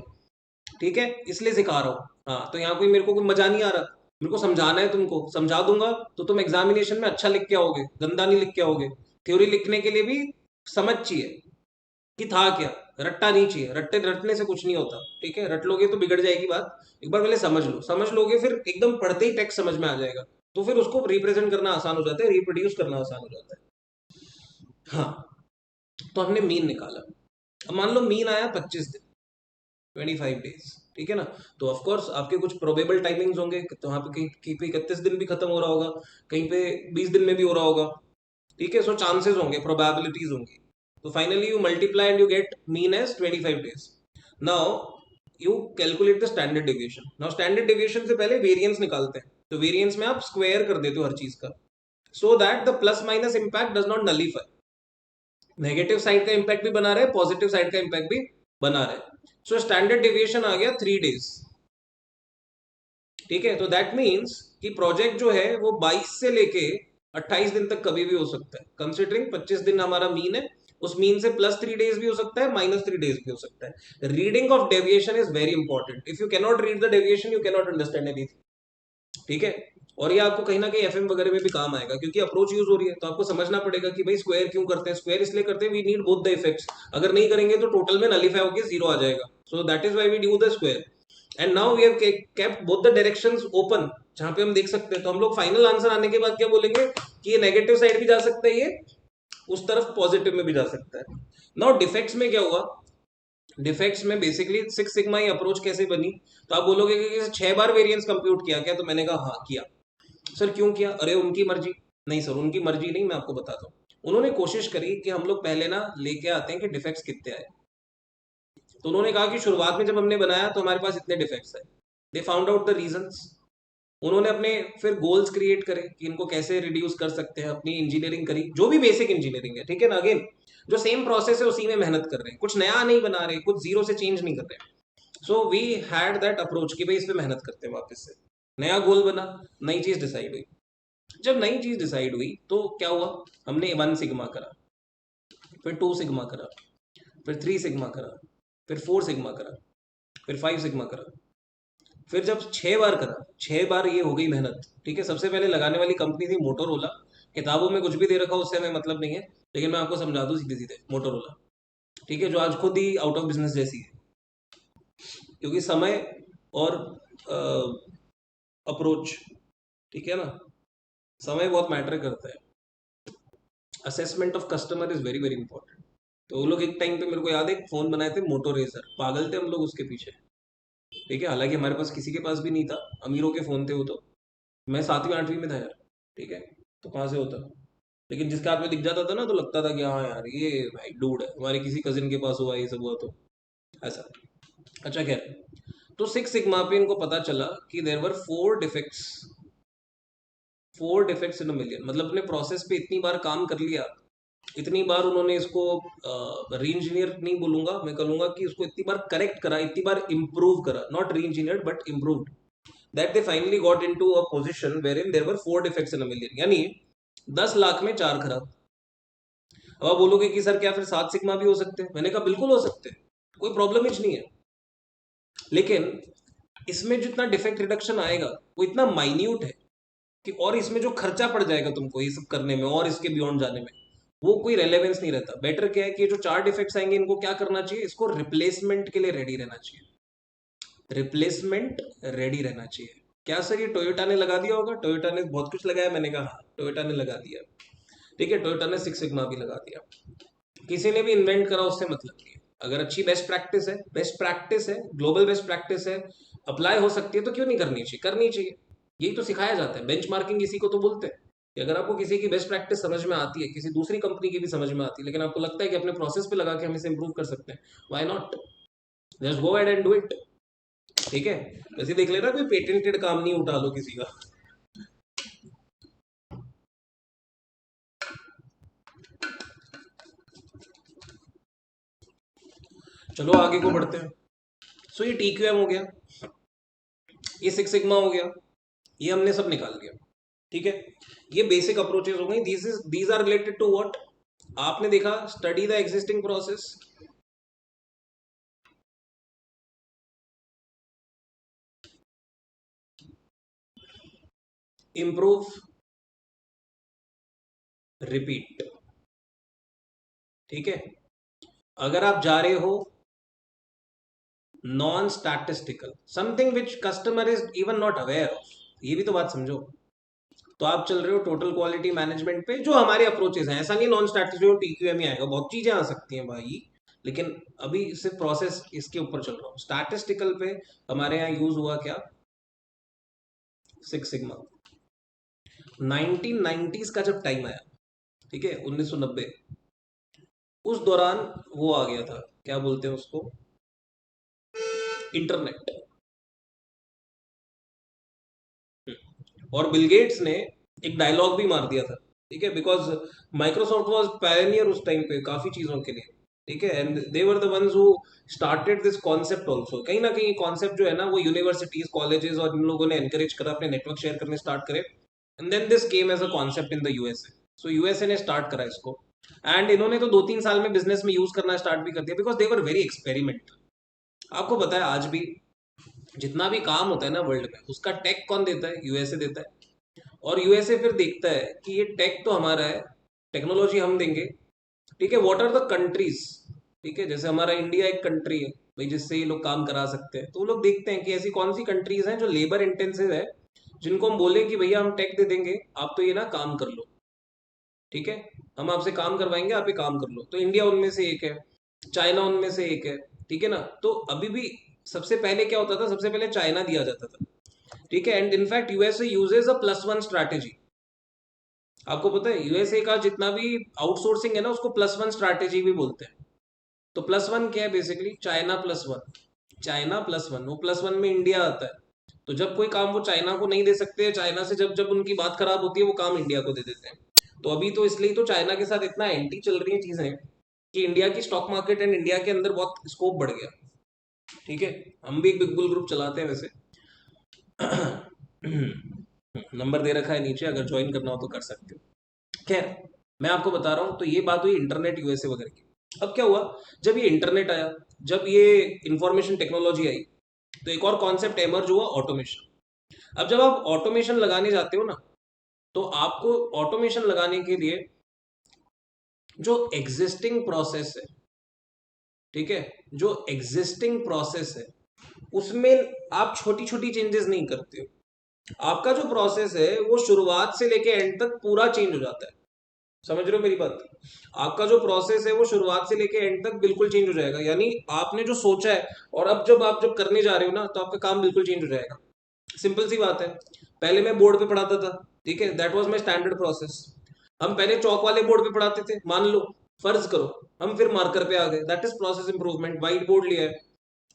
ठीक है, इसलिए सिखा रहा हूँ। हाँ, तो यहाँ कोई मेरे को कोई मजा नहीं आ रहा, मेरे को समझाना है, तुमको समझा दूंगा तो तुम एग्जामिनेशन में अच्छा लिख के आओगे, गंदा नहीं लिख के आओगे। थ्योरी लिखने के लिए भी समझ चाहिए कि था क्या, रट्टा नहीं चाहिए, रट्टे रटने से कुछ नहीं होता। ठीक है, रट लोगे तो बिगड़ जाएगी बात, एक बार पहले समझ लो, समझ लोगे फिर एकदम पढ़ते ही टेक्स्ट समझ में आ जाएगा, तो फिर उसको रिप्रेजेंट करना आसान हो जाता है, रिप्रोड्यूस करना आसान हो जाता है। हाँ, तो हमने मीन निकाला। अब मान लो मीन आया 25 दिन, 25 डेज, ठीक है ना, तो ऑफ कोर्स आपके कुछ प्रोबेबल टाइमिंग्स होंगे, तो वहां पे कहीं कहीं पे 31 दिन भी खत्म हो रहा होगा, कहीं पे 20 दिन में भी हो रहा होगा। ठीक है, सो चांसेस होंगे, प्रोबेबिलिटीज होंगी, तो finally you multiply and you get mean as 25 days. Now you calculate the standard deviation. Now standard deviation से पहले वेरिएंस निकालते हैं, तो वेरिएंस में आप स्क्वायर कर देते हो हर चीज का, so that the plus minus impact does not nullify. Negative side का इंपैक्ट भी बना रहे, पॉजिटिव साइड का इंपैक्ट भी बना रहे। सो स्टैंडर्ड डेविएशन आ गया 3 डेज। ठीक है, तो दैट मीन्स कि प्रोजेक्ट जो है वो 22 से लेके 28 दिन तक कभी भी हो सकता है, कंसिडरिंग 25 दिन हमारा मीन है, उस मीन से +3 डेज भी हो सकता है, -3 डेज भी हो सकता है। Reading of deviation is very important, if you cannot read the deviation you cannot understand anything. ठीक है, और ये आपको कहीं ना कहीं एफएम वगैरह में भी काम आएगा, क्योंकि अप्रोच यूज हो रही है, तो आपको समझना पड़ेगा कि भाई स्क्वायर क्यों करते हैं। स्क्वायर इसलिए करते हैं, we need both the effects, अगर नहीं करेंगे तो टोटल में नलीफाई होकर 0 आ जाएगा, so that is why we do the square. And now we have kept both the directions open, जहां पे हम देख सकते हैं, तो हम लोग फाइनल आंसर आने के बाद क्या बोलेंगे कि ये नेगेटिव साइड भी जा सकता है, ये उस तरफ पॉजिटिव में भी जा सकता है। नाउ डिफेक्ट्स में क्या हुआ, डिफेक्ट्स में बेसिकली सिक्स सिग्मा ही अप्रोच कैसे बनी, तो आप बोलोगे कि 6 बार वेरिएंस कंप्यूट किया क्या, तो मैंने कहा हाँ किया। सर क्यों किया, अरे उनकी मर्जी। नहीं सर उनकी मर्जी नहीं, मैं आपको बताता हूँ। उन्होंने कोशिश करी कि हम लोग पहले ना लेके आते हैं कि डिफेक्ट्स कितने आए, तो उन्होंने कहा कि शुरुआत में जब हमने बनाया तो हमारे पास इतने डिफेक्ट्स है। They found out the reasons. उन्होंने अपने फिर गोल्स क्रिएट करे कि इनको कैसे रिड्यूस कर सकते हैं, अपनी इंजीनियरिंग करी, जो भी बेसिक इंजीनियरिंग है, ठीक है ना। अगेन जो सेम प्रोसेस है उसी में मेहनत कर रहे हैं, कुछ नया नहीं बना रहे, कुछ जीरो से चेंज नहीं कर रहे। So we had that approach कि भाई इस पे मेहनत करते हैं वापस से। नया गोल बना, नई चीज डिसाइड हुई। जब नई चीज डिसाइड हुई तो क्या हुआ, हमने 1 सिग्मा करा, फिर 2 सिग्मा करा, फिर 3 सिग्मा करा, फिर 4 सिग्मा करा, फिर 5 सिग्मा करा। फिर जब 6 बार करा, 6 बार ये हो गई मेहनत, ठीक है। सबसे पहले लगाने वाली कंपनी थी मोटोरोला। किताबों में कुछ भी दे रखा हो उससे हमें मतलब नहीं है, लेकिन मैं आपको समझा दूं सीधे सीधे, मोटोरोला, ठीक है, जो आज खुद ही आउट ऑफ बिजनेस जैसी है। क्योंकि समय और अप्रोच, ठीक है ना, समय बहुत मैटर करता है। Assessment of customer is very very important. तो वो लोग एक टाइम पे, मेरे को याद है, एक फोन बनाए थे मोटो रेजर, पागल थे हम लोग उसके पीछे, ठीक है। हालांकि हमारे पास किसी के पास भी नहीं था, अमीरों के फोन थे वो तो। मैं 7वीं 8वीं में था यार, ठीक है, तो कहाँ से होता। लेकिन जिसके हाथ में दिख जाता था ना तो लगता था कि हाँ यार ये भाई डूड है, हमारे किसी कजिन के पास हुआ ये सब हुआ तो ऐसा। अच्छा खैर, तो 6 सिग्मा पे इनको पता चला कि there were 4 defects, 4 defects in a million. मतलब अपने प्रोसेस पे इतनी बार काम कर लिया, इतनी बार उन्होंने इसको री इंजीनियर नहीं बोलूंगा, मैं कहूंगा कि इसको इतनी बार करेक्ट करा, इतनी बार इम्प्रूव करा, not reengineer but improved, that they finally got into a position where in there were 4 defects in a million, यानी 10 लाख में 4 खराब। अब आप बोलोगे कि सर क्या फिर 7 सिग्मा भी हो सकते हैं, मैंने कहा बिल्कुल हो सकते हैं, कोई प्रॉब्लम ही नहीं है। लेकिन इसमें जितना डिफेक्ट रिडक्शन आएगा वो इतना माइन्यूट है कि, और इसमें जो खर्चा पड़ जाएगा तुमको ये सब करने में और इसके बियॉन्ड जाने में, वो कोई रेलेवेंस नहीं रहता। बेटर क्या है कि ये जो 4 डिफेक्ट्स आएंगे इनको क्या करना चाहिए, इसको रिप्लेसमेंट के लिए रेडी रहना चाहिए, रिप्लेसमेंट रेडी रहना चाहिए। क्या सर ये टोयोटा ने लगा दिया होगा, टोयोटा ने बहुत कुछ लगाया, मैंने कहा हाँ टोयोटा ने लगा दिया, ठीक है, टोयोटा ने 6 सिग्मा भी लगा दिया। किसी ने भी इन्वेंट करा उससे मतलब नहीं है। अगर अच्छी बेस्ट प्रैक्टिस है, बेस्ट प्रैक्टिस है, ग्लोबल बेस्ट प्रैक्टिस है, अप्लाई हो सकती है, तो क्यों नहीं करनी चाहिए, करनी चाहिए। यही तो सिखाया जाता है, बेंचमार्किंग इसी को तो बोलते हैं। कि अगर आपको किसी की बेस्ट प्रैक्टिस समझ में आती है, किसी दूसरी कंपनी की भी समझ में आती है, लेकिन आपको लगता है कि अपने प्रोसेस पे लगा के हम इसे इंप्रूव कर सकते हैं, why not, just go ahead and do it, ठीक है। वैसे देख लेना कोई पेटेंटेड काम नहीं उठा लो किसी का। चलो आगे को बढ़ते हैं। सो ये TQM हो गया, ये 6 सिग्मा हो गया, ये हमने सब निकाल दिया, ठीक है। ये बेसिक अप्रोचेस हो गई, these are related to what, आपने देखा, study the existing process, improve, repeat, ठीक है। अगर आप जा रहे हो non statistical, something which customer is even not aware of, ये भी तो बात समझो। तो आप चल रहे हो टोटल क्वालिटी मैनेजमेंट पे, जो हमारे अप्रोचेस हैं, ऐसा नहीं नॉन स्टैटिस्टिकल TQM ही आएगा, बहुत चीजें आ सकती हैं भाई, लेकिन अभी सिर्फ प्रोसेस इसके ऊपर चल रहा हूँ। स्टैटिस्टिकल पे हमारे यहाँ यूज हुआ क्या, 6 सिग्मा। 1990s का जब टाइम आया, ठीक है, 1990, उस दौरान वो आ गया था, क्या बोलते हैं उसको, इंटरनेट। और बिल गेट्स ने एक डायलॉग भी मार दिया था, ठीक है, बिकॉज माइक्रोसॉफ्ट वाज पायनियर उस टाइम पे काफी चीजों के लिए, ठीक है, and they were the ones who started this concept also. कहीं ना कहीं कॉन्सेप्ट जो है ना वो यूनिवर्सिटीज कॉलेजेस और इन लोगों ने एनकरेज करा, अपने नेटवर्क शेयर करने स्टार्ट करे, and then this came as a concept in the USA. So USA ने स्टार्ट करा इसको, एंड इन्होंने तो 2-3 साल में बिजनेस में यूज करना स्टार्ट भी कर दिया, because they were very experiment. आपको पता है आज भी जितना भी काम होता है ना वर्ल्ड में, उसका टेक कौन देता है, यूएसए देता है। और यूएसए फिर देखता है कि ये टेक तो हमारा है, टेक्नोलॉजी हम देंगे, ठीक है, व्हाट आर द कंट्रीज, ठीक है, जैसे हमारा इंडिया एक कंट्री है भाई जिससे ये लोग काम करा सकते हैं, तो वो लोग देखते हैं कि ऐसी कौन सी कंट्रीज हैं जो लेबर इंटेंसिव है, जिनको हम बोले कि भैया हम टेक दे देंगे, आप तो ये ना काम कर लो, ठीक है, हम आपसे काम करवाएंगे, आप ये काम कर लो, तो इंडिया उनमें से एक है। चाइना उनमें से एक है, ठीक है ना। तो अभी भी सबसे पहले क्या होता था, सबसे पहले चाइना दिया जाता था, ठीक है। And in fact USA uses a +1 strategy. आपको पता है यूएसए का जितना भी आउटसोर्सिंग है ना, उसको +1 स्ट्रैटेजी भी बोलते हैं। तो +1 क्या है, बेसिकली चाइना +1। चाइना +1, वो +1 में इंडिया आता है। तो जब कोई काम वो चाइना को नहीं दे सकते, चाइना से जब जब उनकी बात खराब होती है, वो काम इंडिया को दे देते हैं। तो अभी तो इसलिए तो चाइना के साथ इतना एंटी चल रही है चीजें, कि इंडिया की स्टॉक मार्केट एंड इंडिया के अंदर बहुत स्कोप बढ़ गया, ठीक है। हम भी एक बिग बुल ग्रुप चलाते हैं वैसे। नंबर दे रखा है नीचे, अगर ज्वाइन करना हो तो कर सकते हो। खैर, मैं आपको बता रहा हूँ, तो ये बात हुई इंटरनेट यूएसए वगैरह की। अब क्या हुआ, जब ये इंटरनेट आया, जब ये इंफॉर्मेशन टेक्नोलॉजी आई, तो एक और कॉन्सेप्ट एमर्ज हुआ, ऑटोमेशन। अब जब आप ऑटोमेशन लगाने जाते हो ना, तो आपको ऑटोमेशन लगाने के लिए जो एग्जिस्टिंग प्रोसेस है, ठीक है, जो एग्जिस्टिंग प्रोसेस है उसमें आप छोटी छोटी चेंजेस नहीं करते हो। आपका जो प्रोसेस है वो शुरुआत से लेके एंड तक पूरा चेंज हो जाता है। समझ रहे हो मेरी बात? आपका जो प्रोसेस है वो शुरुआत से लेके एंड तक बिल्कुल चेंज हो जाएगा। यानी आपने जो सोचा है, और अब जब आप जब करने जा रहे हो ना, तो आपका काम बिल्कुल चेंज हो जाएगा। सिंपल सी बात है। पहले मैं बोर्ड पे पढ़ाता था, ठीक है, that was my standard process. हम पहले चौक वाले बोर्ड पे पढ़ाते थे, मान लो, फर्ज करो। हम फिर मार्कर पे आ गए, that is process improvement. White board लिया है,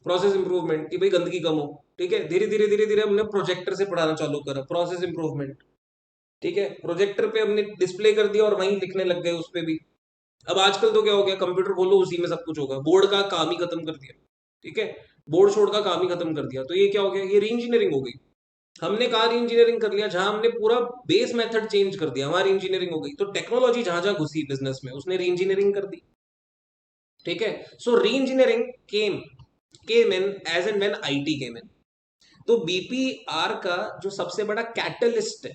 प्रोसेस इंप्रूवमेंट, कि भाई गंदगी कम हो, ठीक है। धीरे धीरे धीरे धीरे हमने प्रोजेक्टर से पढ़ाना चालू करा, प्रोसेस इंप्रूवमेंट, ठीक है। प्रोजेक्टर पे हमने डिस्प्ले कर दिया और वहीं लिखने लग गए उस पे भी। अब आजकल तो क्या हो गया, कंप्यूटर खोलो उसी में सब कुछ होगा, बोर्ड का काम ही खत्म कर दिया, ठीक है। बोर्ड छोड़ का काम ही खत्म कर दिया। तो ये क्या हो गया, ये री इंजीनियरिंग हो गई। हमने कार इंजीनियरिंग कर लिया, जहां हमने पूरा बेस मेथड चेंज कर दिया, हमारी इंजीनियरिंग हो गई। तो टेक्नोलॉजी जहां जहां घुसी बिजनेस में, उसने री इंजीनियरिंग कर दी, ठीक है। So re engineering came came in as and when IT came in. तो बीपीआर का जो सबसे बड़ा कैटलिस्ट है,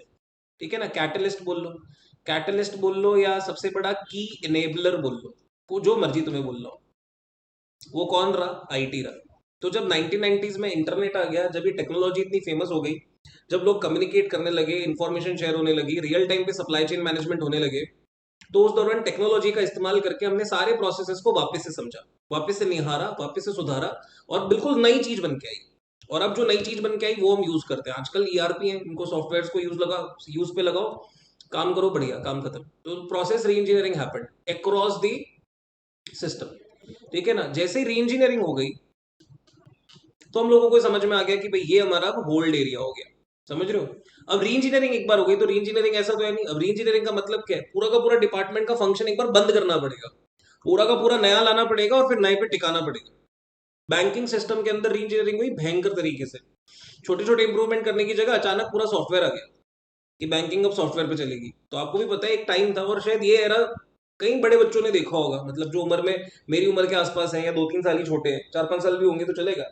ठीक है ना, कैटलिस्ट बोल लो, कैटलिस्ट बोल लो, या सबसे बड़ा की इनेबलर बोल लो, वो जो मर्जी तुम्हें बोल लो, वो कौन रहा, आईटी रहा। तो जब 1990s में इंटरनेट आ गया, जब ये टेक्नोलॉजी इतनी फेमस हो गई, जब लोग कम्युनिकेट करने लगे, इंफॉर्मेशन शेयर होने लगी, रियल टाइम पे सप्लाई चेन मैनेजमेंट होने लगे, तो उस दौरान टेक्नोलॉजी का इस्तेमाल करके हमने सारे प्रोसेसेस को वापस से समझा, वापस से निहारा, वापस से सुधारा, और बिल्कुल नई चीज बन के आई। और अब जो नई चीज बन के आई वो हम यूज करते हैं आजकल। ईआरपी है, इनको सॉफ्टवेयर को यूज पे लगाओ, काम करो, बढ़िया, काम खत्म। तो प्रोसेस री engineering happened across the system, ठीक है ना। जैसे ही री इंजीनियरिंग हो गई, तो हम लोगों को समझ में आ गया कि भाई ये हमारा अब होल्ड एरिया हो गया। समझ रहे हो? अब री इंजीनियरिंग एक बार हो गई, तो री इंजीनियरिंग ऐसा तो है नहीं। अब री इंजीनियरिंग का मतलब क्या है, पूरा का पूरा डिपार्टमेंट का फंक्शन एक बार बंद करना पड़ेगा, पूरा का पूरा नया लाना पड़ेगा, और फिर नए पे टिकाना पड़ेगा। बैंकिंग सिस्टम के अंदर री इंजीनियरिंग हुई भयंकर तरीके से। छोटे छोटे इंप्रूवमेंट करने की जगह अचानक पूरा सॉफ्टवेयर आ गया, कि बैंकिंग अब सॉफ्टवेयर पे चलेगी। तो आपको भी पता है एक टाइम था, और शायद ये एरा कई बड़े बच्चों ने देखा होगा, मतलब जो उम्र में मेरी उम्र के आसपास है, या 2-3 साल ही छोटे हैं, 4-5 साल भी होंगे तो चलेगा।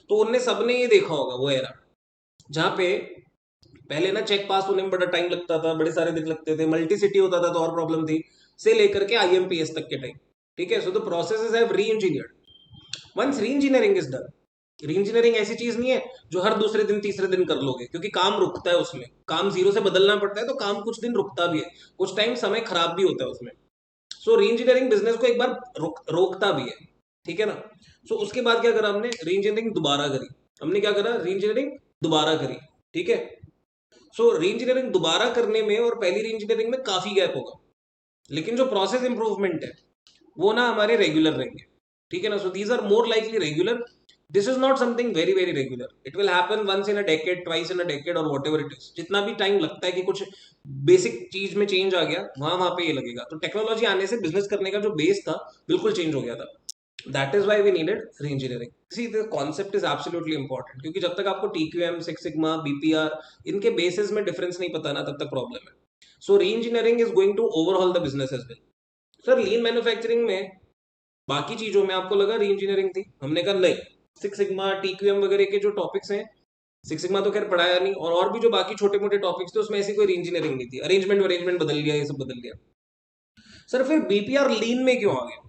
तो उनने सबने ये देखा होगा वो एरा, जहाँ पे पहले ना चेक पास होने में बड़ा टाइम लगता था, बड़े सारे दिन लगते थे, मल्टी सिटी होता था तो और प्रॉब्लम थी, से लेकर के आईएमपीएस तक के टाइम, ठीक है। So the processes have reengineered. Once री engineering is done, reengineering ऐसी चीज नहीं है जो हर दूसरे दिन तीसरे दिन कर लोगे, क्योंकि काम रुकता है उसमें, काम जीरो से बदलना पड़ता है, तो काम कुछ दिन रुकता भी है, कुछ टाइम समय खराब भी होता है उसमें। सो री इंजीनियरिंग बिजनेस को एक बार रोकता भी है, ठीक है ना। सो उसके बाद क्या करा हमने, री इंजीनियरिंग दोबारा करी। हमने क्या करा, री इंजीनियरिंग दोबारा करी, ठीक है। सो री इंजीनियरिंग दोबारा करने में और पहली री इंजीनियरिंग में काफी गैप होगा, लेकिन जो प्रोसेस इंप्रूवमेंट है वो ना हमारे रेगुलर रहेंगे, ठीक है ना। So these are more likely regular. This is not something very very regular, it will happen once in a decade, twice in a decade, और वॉट एवर इट इज। जितना भी टाइम लगता है कि कुछ बेसिक चीज में चेंज आ गया, वहां वहां पे ये लगेगा। तो टेक्नोलॉजी आने से बिजनेस करने का जो बेस था, बिल्कुल चेंज हो गया था। That is why we needed re engineering. See the concept is absolutely important, क्योंकि जब तक आपको टीक्यूएम, सिक्स सिग्मा, बीपीआर, इनके बेसिस में डिफरेंस नहीं पता ना, तब तक प्रॉब्लम है। So re engineering is going to overall the business as well. Sir lean manufacturing में, बाकी चीजों में आपको लगा री इंजीनियरिंग थी, हमने कहा नहीं। सिक्स सिग्मा, टीक्यूएम वगैरह के जो टॉपिक्स हैं, सिक्स सिग्मा तो खैर पढ़ाया नहीं, और भी जो बाकी छोटे मोटे टॉपिक्स थे उसमें ऐसी कोई री इंजीनियरिंग नहीं थी। अरेंजमेंट अरेंजमेंट बदल गया, ये सब बदल गया। सर फिर बीपीआर लीन में क्यों आ गया?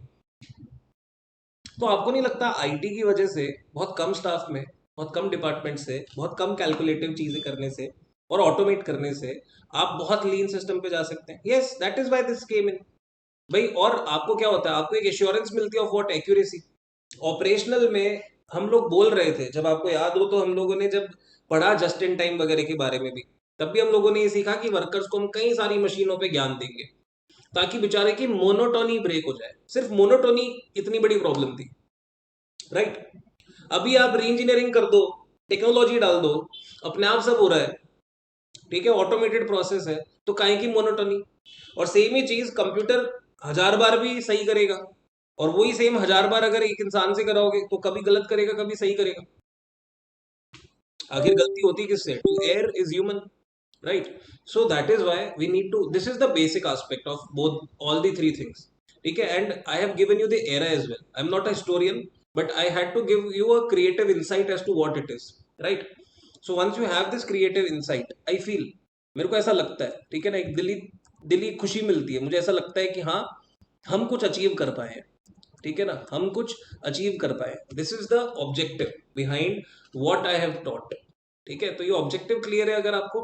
तो आपको नहीं लगता आईटी की वजह से, बहुत कम स्टाफ में, बहुत कम डिपार्टमेंट से, बहुत कम कैलकुलेटिव चीजें करने से और ऑटोमेट करने से आप बहुत लीन सिस्टम पे जा सकते हैं? Yes, that is why this came in. भाई। और आपको क्या होता है, आपको एक एश्योरेंस मिलती है ऑफ व्हाट, एक्यूरेसी। ऑपरेशनल में हम लोग बोल रहे थे, जब आपको याद हो तो हम लोगों ने जब पढ़ा जस्ट इन टाइम वगैरह के बारे में भी, तब भी हम लोगों ने ये सीखा कि वर्कर्स को हम कई सारी मशीनों पे ज्ञान देंगे ताकि बेचारे की मोनोटोनी ब्रेक हो जाए। सिर्फ मोनोटोनी इतनी बड़ी प्रॉब्लम थी, राइट। अभी आप री इंजीनियरिंग कर दो, टेक्नोलॉजी डाल दो, अपने आप सब हो रहा है, ठीक है, ऑटोमेटेड प्रोसेस है, तो काहे की मोनोटोनी। और सेम ही चीज कंप्यूटर 1000 बार भी सही करेगा, और वही सेम 1000 बार अगर एक इंसान से कराओगे तो कभी गलत करेगा कभी सही करेगा। आखिर गलती होती किससे? To err is human, right? So that is why we need to, this is the basic aspect of both, all the three things, ठीक है। And I have given you the era as well, I'm not a historian, but I had to give you a creative insight as to what it is, right? So once you have this creative insight, I feel, मेरे को ऐसा लगता है, ठीक है ना, एक दिली दिली खुशी मिलती है, मुझे ऐसा लगता है कि हाँ, हम कुछ अचीव कर पाए हैं, ठीक है ना, हम कुछ अचीव कर पाए। This is the objective behind what I have taught, ठीक है। तो ये ऑब्जेक्टिव क्लियर है अगर आपको,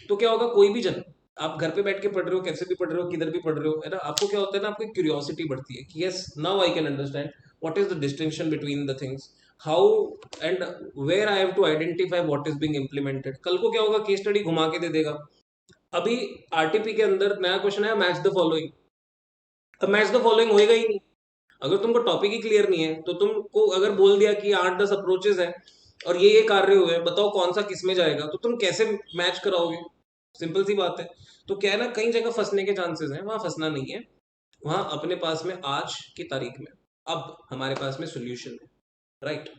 तो क्या होगा, कोई भी जन, आप घर पे बैठ के पढ़ रहे हो, कैसे भी पढ़ रहे हो, किधर भी पढ़ रहे हो, है ना, आपको क्या होता है ना, आपको क्यूरियोसिटी बढ़ती है कि yes, now I can understand what is the distinction between the things, how and where I have to identify what is being implemented. कल को क्या होगा, केस स्टडी घुमा के दे देगा। अभी आरटीपी के अंदर नया क्वेश्चन है, मैच द फॉलोइंग। अब मैच द फॉलोइंग होएगा ही नहीं, अगर तुमको टॉपिक ही क्लियर नहीं है। तो तुमको अगर बोल दिया कि 8-10 अप्रोचेस है और ये कार्य हुए हैं, बताओ कौन सा किस में जाएगा, तो तुम कैसे मैच कराओगे? सिंपल सी बात है। तो क्या है ना, कई जगह फंसने के चांसेस हैं, वहां फंसना नहीं है, वहां अपने पास में आज की तारीख में अब हमारे पास में सोल्यूशन है, राइट।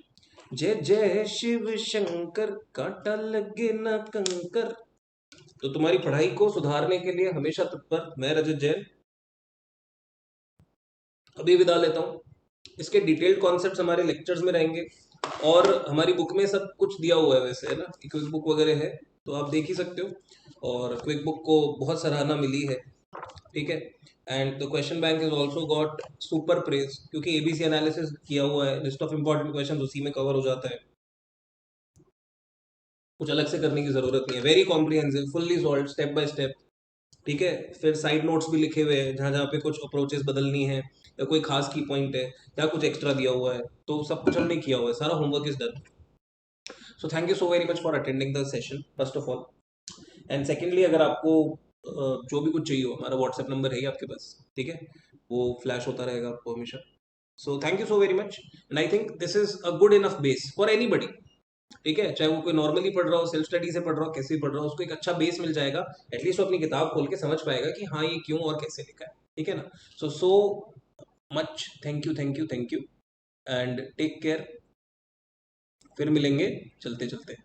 जय जय शिव शंकर, कांटा लगे ना कंकर। तो तुम्हारी पढ़ाई को सुधारने के लिए हमेशा तत्पर मैं रजत जैन अभी विदा लेता हूँ। इसके डिटेल्ड कॉन्सेप्ट्स हमारे लेक्चर्स में रहेंगे, और हमारी बुक में सब कुछ दिया हुआ है वैसे, है ना, क्विक बुक वगैरह है, तो आप देख ही सकते हो। और क्विक बुक को बहुत सराहना मिली है, ठीक है। And the question bank is also got super praise, क्योंकि एबीसी एनालिसिस किया हुआ है, लिस्ट ऑफ इंपॉर्टेंट क्वेश्चन उसी में कवर हो जाता है, कुछ अलग से करने की जरूरत नहीं है। Very comprehensive, fully solve, step by step, ठीक है। फिर साइड नोट्स भी लिखे हुए हैं, जहाँ जहाँ पे कुछ अप्रोचेस बदलनी है या कोई खास की पॉइंट है या कुछ एक्स्ट्रा दिया हुआ है, तो सब कुछ हमने किया हुआ है, सारा homework is done. So thank you so very much for attending the session first of all. And secondly, अगर आपको जो भी कुछ चाहिए हो, हमारा व्हाट्सएप नंबर है ही आपके पास, ठीक है, वो फ्लैश होता रहेगा आपको हमेशा। So thank you so very much, and I think this is a good enough base for any, ठीक है, चाहे वो कोई नॉर्मली पढ़ रहा हो, सेल्फ स्टडी से पढ़ रहा हो, कैसे भी पढ़ रहा हो, उसको एक अच्छा बेस मिल जाएगा। एटलीस्ट वो अपनी किताब खोल के समझ पाएगा कि हाँ, ये क्यों और कैसे लिखा है, ठीक है ना। So much thank you, thank you, thank you, and take care. फिर मिलेंगे चलते चलते।